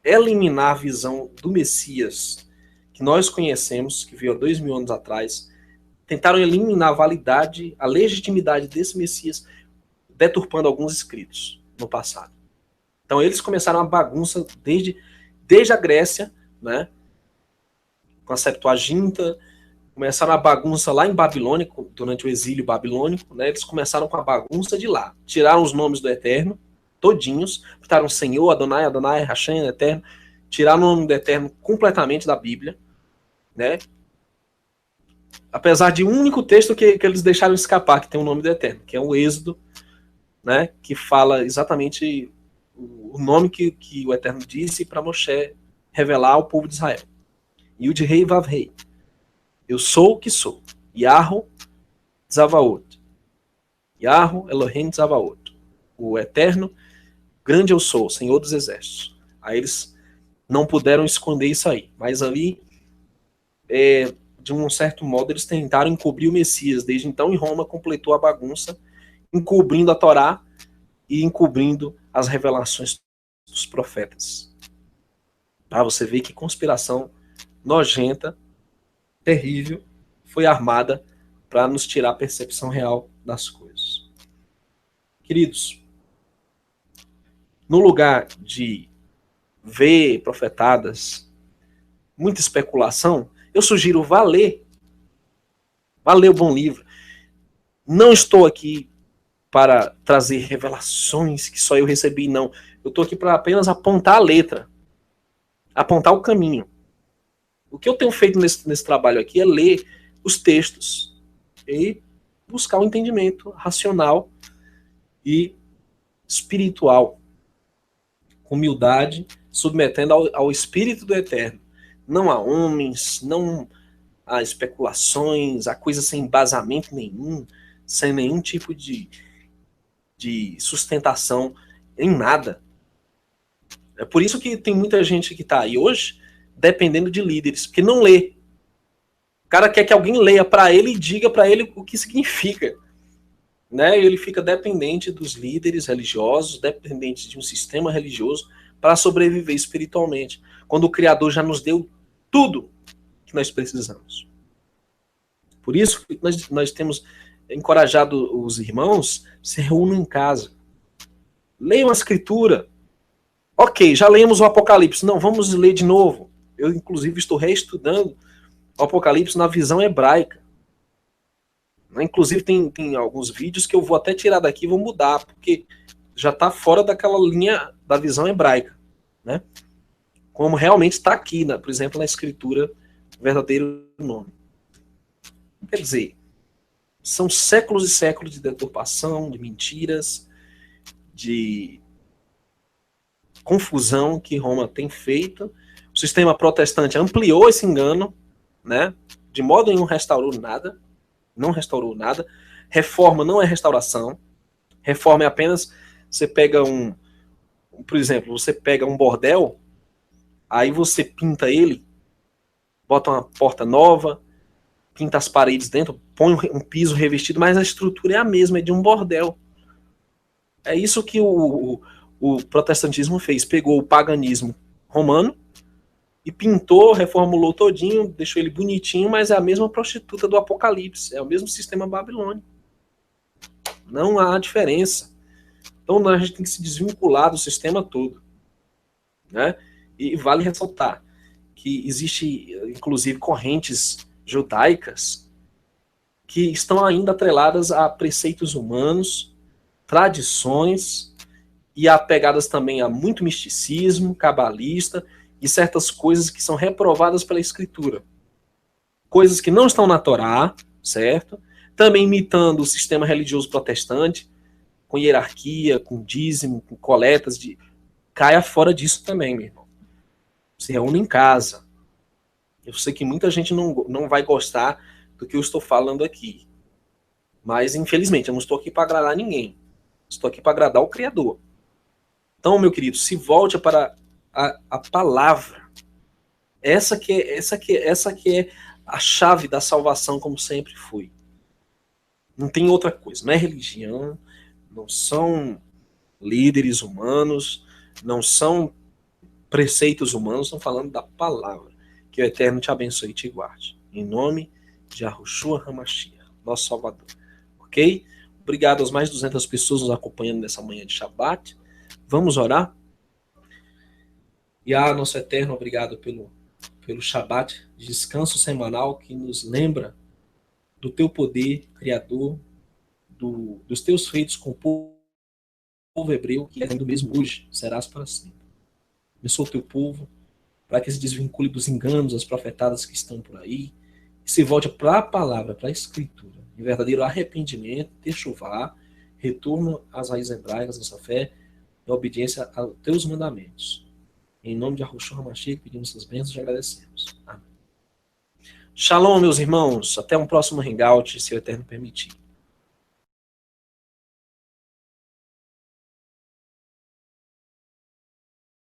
eliminar a visão do Messias que nós conhecemos, que veio há 2000 anos atrás, tentaram eliminar a validade, a legitimidade desse Messias, deturpando alguns escritos no passado. Então eles começaram a bagunça desde a Grécia, né, com a Septuaginta, começaram a bagunça lá em Babilônia, durante o exílio babilônico, né, eles começaram com a bagunça de lá. Tiraram os nomes do Eterno, todinhos, botaram Senhor, Adonai, Adonai, Hashem, Eterno, tiraram o nome do Eterno completamente da Bíblia, né, apesar de um único texto que eles deixaram escapar, que tem o nome do Eterno, que é o Êxodo, né, que fala exatamente o nome que o Eterno disse para Moshe revelar ao povo de Israel. Yud-Rei Vav-Rei. Eu sou o que sou. Yahu Zavaot. Yahu Elohim Zavaot. O Eterno, grande eu sou, Senhor dos Exércitos. Aí eles não puderam esconder isso aí. Mas ali, de um certo modo, eles tentaram encobrir o Messias. Desde então, em Roma, completou a bagunça, encobrindo a Torá e encobrindo as revelações dos profetas. Para você ver que conspiração nojenta, terrível, foi armada para nos tirar a percepção real das coisas. Queridos, no lugar de ver profetadas, muita especulação, eu sugiro vá ler o bom livro. Não estou aqui para trazer revelações que só eu recebi, não. Eu estou aqui para apenas apontar a letra, apontar o caminho. O que eu tenho feito nesse trabalho aqui é ler os textos e buscar um entendimento racional e espiritual humildade, submetendo ao Espírito do Eterno. Não a homens, não a especulações, a coisas sem embasamento nenhum, sem nenhum tipo de sustentação em nada. É por isso que tem muita gente que está aí hoje dependendo de líderes, porque não lê. O cara quer que alguém leia para ele e diga para ele o que significa. Né? Ele fica dependente dos líderes religiosos, dependente de um sistema religioso para sobreviver espiritualmente, quando o Criador já nos deu tudo que nós precisamos. Por isso que nós temos encorajado os irmãos, se reúnam em casa. Leiam a Escritura. Ok, já lemos o Apocalipse. Não, vamos ler de novo. Eu, inclusive, estou reestudando o Apocalipse na visão hebraica. Inclusive, tem alguns vídeos que eu vou até tirar daqui e vou mudar, porque já está fora daquela linha da visão hebraica. Né? Como realmente está aqui, por exemplo, na Escritura, o verdadeiro nome. Quer dizer, são séculos e séculos de deturpação, de mentiras, de confusão que Roma tem feito. O sistema protestante ampliou esse engano, né? De modo nenhum restaurou nada. Não restaurou nada. Reforma não é restauração. Reforma é apenas você pega por exemplo, você pega um bordel, aí você pinta ele, bota uma porta nova, pinta as paredes dentro, põe um piso revestido, mas a estrutura é a mesma, é de um bordel. É isso que o protestantismo fez. Pegou o paganismo romano e pintou, reformulou todinho, deixou ele bonitinho, mas é a mesma prostituta do Apocalipse, é o mesmo sistema babilônico. Não há diferença. Então a gente tem que se desvincular do sistema todo. Né? E vale ressaltar que existe, inclusive, correntes judaicas que estão ainda atreladas a preceitos humanos, tradições e apegadas também a muito misticismo, cabalista e certas coisas que são reprovadas pela Escritura. Coisas que não estão na Torá, certo? Também imitando o sistema religioso protestante, com hierarquia, com dízimo, com coletas. Caia fora disso também, meu irmão. Se reúne em casa. Eu sei que muita gente não vai gostar do que eu estou falando aqui. Mas, infelizmente, eu não estou aqui para agradar ninguém. Estou aqui para agradar o Criador. Então, meu querido, se volte para a palavra. Essa que é a chave da salvação, como sempre foi. Não tem outra coisa. Não é religião, não são líderes humanos, não são preceitos humanos, estão falando da palavra. Que o Eterno te abençoe e te guarde. Em nome de Yahushua HaMashiach, nosso Salvador. Ok? Obrigado às mais de 200 pessoas nos acompanhando nessa manhã de Shabbat. Vamos orar? E nosso Eterno, obrigado pelo Shabbat, de descanso semanal que nos lembra do teu poder criador, dos teus feitos com o povo hebreu, que é do mesmo hoje, serás para sempre. Abençoa o teu povo, para que se desvincule dos enganos, das profetadas que estão por aí, e se volte para a palavra, para a Escritura, em verdadeiro arrependimento, techuvá, retorno às raízes hebraicas da sua fé, e obediência aos teus mandamentos. Em nome de Yahushua HaMashiach, pedimos essas bênçãos e agradecemos. Amém. Shalom, meus irmãos. Até um próximo hangout, se o Eterno permitir.